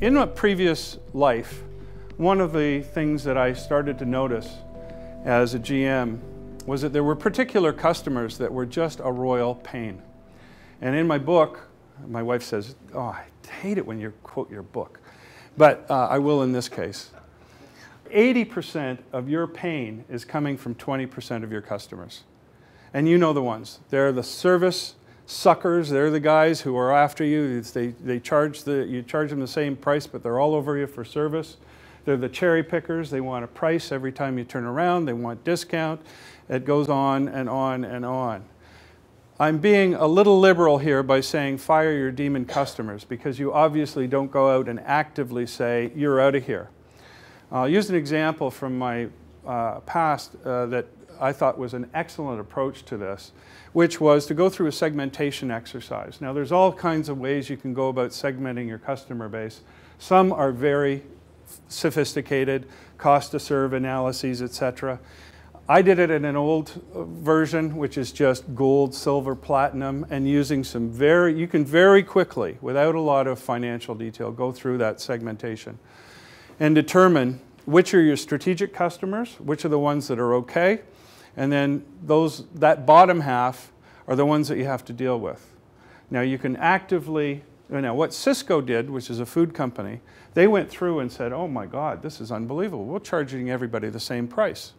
In a previous life, one of the things that I started to notice as a GM was that there were particular customers that were just a royal pain. And in my book, my wife says, "Oh, I hate it when you quote your book," but I will in this case. 80% of your pain is coming from 20% of your customers. And you know the ones. They're the service suckers. They're the guys who are after you. You charge them the same price, but they're all over you for service. They're the cherry pickers. They want a price every time you turn around. They want discount. It goes on and on and on. I'm being a little liberal here by saying fire your demon customers, because you obviously don't go out and actively say, "You're out of here." I'll use an example from my past that I thought was an excellent approach to this, which was to go through a segmentation exercise. Now, there's all kinds of ways you can go about segmenting your customer base. Some are very sophisticated, cost to serve analyses, etc. I did it in an old version, which is just gold, silver, platinum, and using some you can very quickly, without a lot of financial detail, go through that segmentation and determine which are your strategic customers, which are the ones that are okay, and then that bottom half are the ones that you have to deal with. Now you can actively, what Cisco did, which is a food company, they went through and said, "Oh my God, this is unbelievable. We're charging everybody the same price.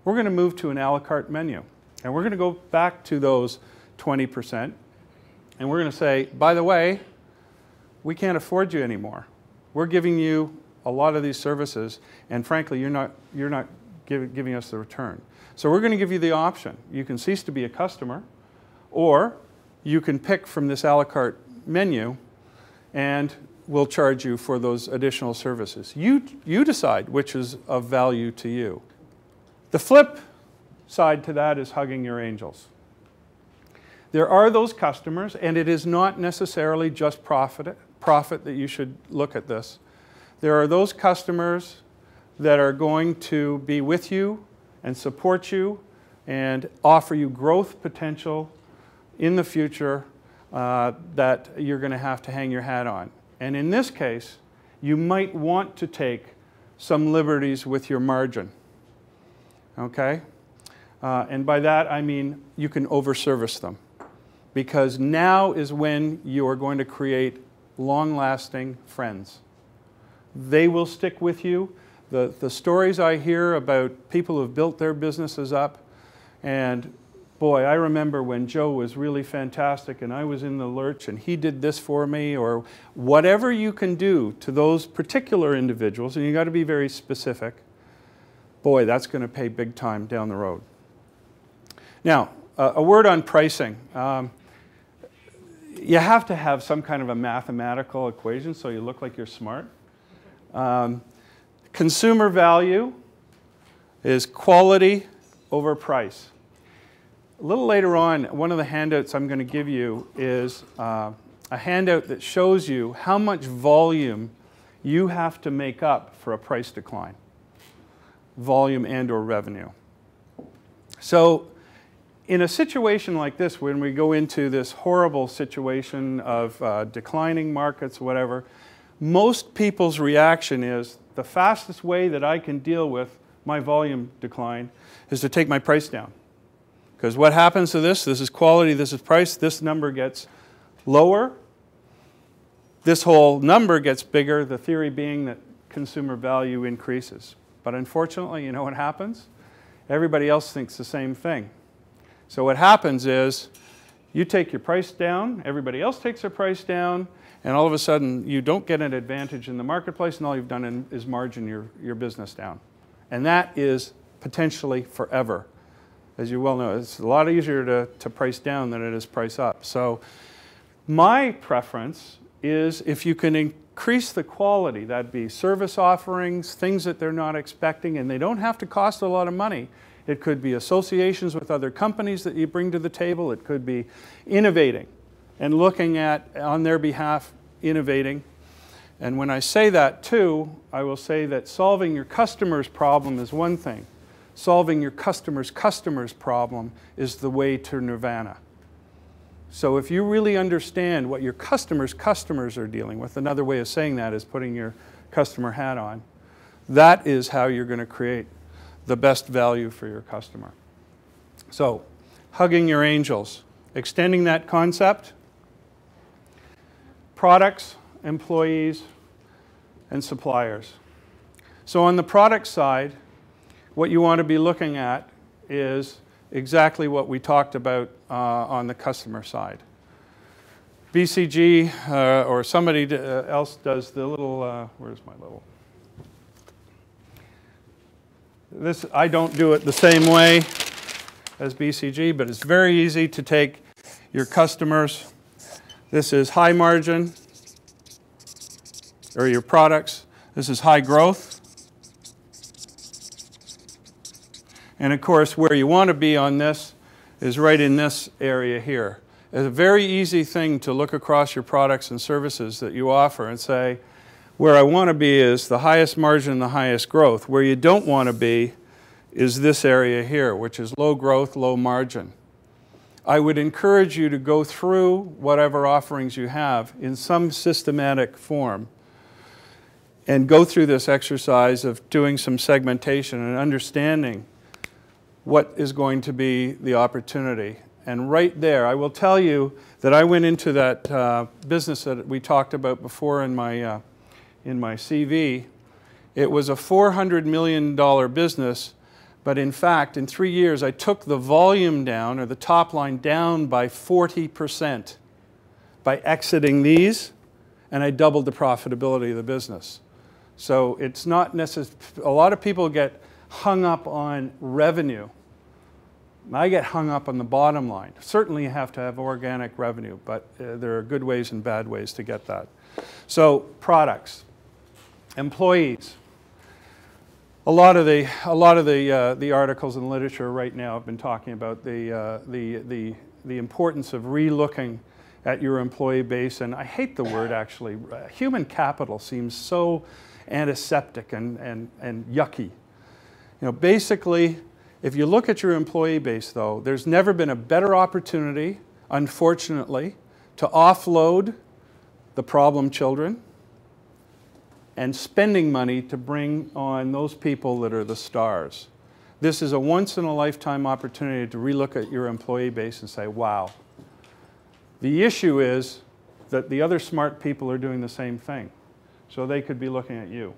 We're going to move to an a la carte menu, and we're going to go back to those 20%, and we're going to say, by the way, we can't afford you anymore. We're giving you a lot of these services, and frankly, you're not giving us the return. So we're going to give you the option. You can cease to be a customer, or you can pick from this a la carte menu, and we'll charge you for those additional services. You decide which is of value to you." The flip side to that is hugging your angels. There are those customers, and it is not necessarily just profit that you should look at this. There are those customers that are going to be with you and support you and offer you growth potential in the future that you're going to have to hang your hat on. And in this case, you might want to take some liberties with your margin. Okay? And by that I mean you can overservice them, because now is when you are going to create long-lasting friends. They will stick with you. The stories I hear about people who've built their businesses up, and boy, I remember when Joe was really fantastic and I was in the lurch and he did this for me, or whatever you can do to those particular individuals, and you got to be very specific. Boy, that's going to pay big time down the road. Now, a word on pricing. You have to have some kind of a mathematical equation so you look like you're smart. Consumer value is quality over price. A little later on, one of the handouts I'm going to give you is a handout that shows you how much volume you have to make up for a price decline. Volume and or revenue. So in a situation like this, when we go into this horrible situation of declining markets, whatever, most people's reaction is the fastest way that I can deal with my volume decline is to take my price down. Because what happens to this is quality, this is price, this number gets lower, this whole number gets bigger, the theory being that consumer value increases. But unfortunately, you know what happens? Everybody else thinks the same thing. So what happens is you take your price down, everybody else takes their price down, and all of a sudden you don't get an advantage in the marketplace, and all you've done is margin your business down. And that is potentially forever. As you well know, it's a lot easier to price down than it is price up. So my preference is if you can increase the quality, that'd be service offerings, things that they're not expecting, and they don't have to cost a lot of money. It could be associations with other companies that you bring to the table. It could be innovating and looking at, on their behalf, innovating. And when I say that too, I will say that solving your customer's problem is one thing. Solving your customer's problem is the way to nirvana. So if you really understand what your customers are dealing with, another way of saying that is putting your customer hat on, that is how you're going to create the best value for your customer. So, hugging your angels, extending that concept, products, employees, and suppliers. So on the product side, what you want to be looking at is exactly what we talked about on the customer side. BCG or somebody else does the little, where's my little? This, I don't do it the same way as BCG, but it's very easy to take your customers. This is high margin, or your products. This is high growth. And of course, where you want to be on this is right in this area here. It's a very easy thing to look across your products and services that you offer and say, where I want to be is the highest margin, the highest growth. Where you don't want to be is this area here, which is low growth, low margin. I would encourage you to go through whatever offerings you have in some systematic form and go through this exercise of doing some segmentation and understanding what is going to be the opportunity. And right there, I will tell you that I went into that business that we talked about before in my CV. It was a $400 million business, but in fact, in 3 years, I took the volume down, or the top line down, by 40% by exiting these, and I doubled the profitability of the business. So it's not necessary. A lot of people get hung up on revenue. I get hung up on the bottom line. Certainly you have to have organic revenue, but there are good ways and bad ways to get that. So products, employees. A lot of the articles in literature right now have been talking about the importance of re-looking at your employee base, and I hate the word actually. Human capital seems so antiseptic and yucky. You know, basically, if you look at your employee base, though, there's never been a better opportunity, unfortunately, to offload the problem children and spending money to bring on those people that are the stars. This is a once-in-a-lifetime opportunity to relook at your employee base and say, wow. The issue is that the other smart people are doing the same thing, so they could be looking at you.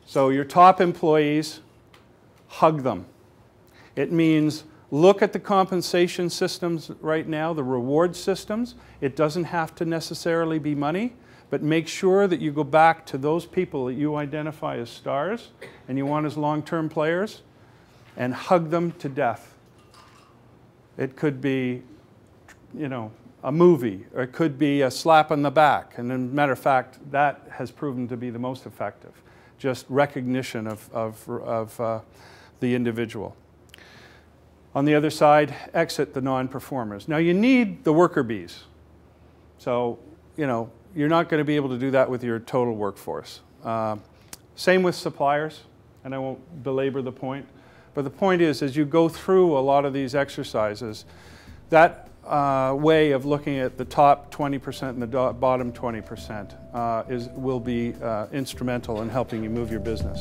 So your top employees, hug them. It means look at the compensation systems right now, the reward systems. It doesn't have to necessarily be money, but make sure that you go back to those people that you identify as stars and you want as long-term players, and hug them to death. It could be, you know, a movie, or it could be a slap on the back. And as a matter of fact, that has proven to be the most effective. Just recognition of the individual. On the other side, exit the non-performers. Now you need the worker bees. So, you know, you're not going to be able to do that with your total workforce. Same with suppliers, and I won't belabor the point. But the point is, as you go through a lot of these exercises, that way of looking at the top 20% and the bottom 20% will be instrumental in helping you move your business.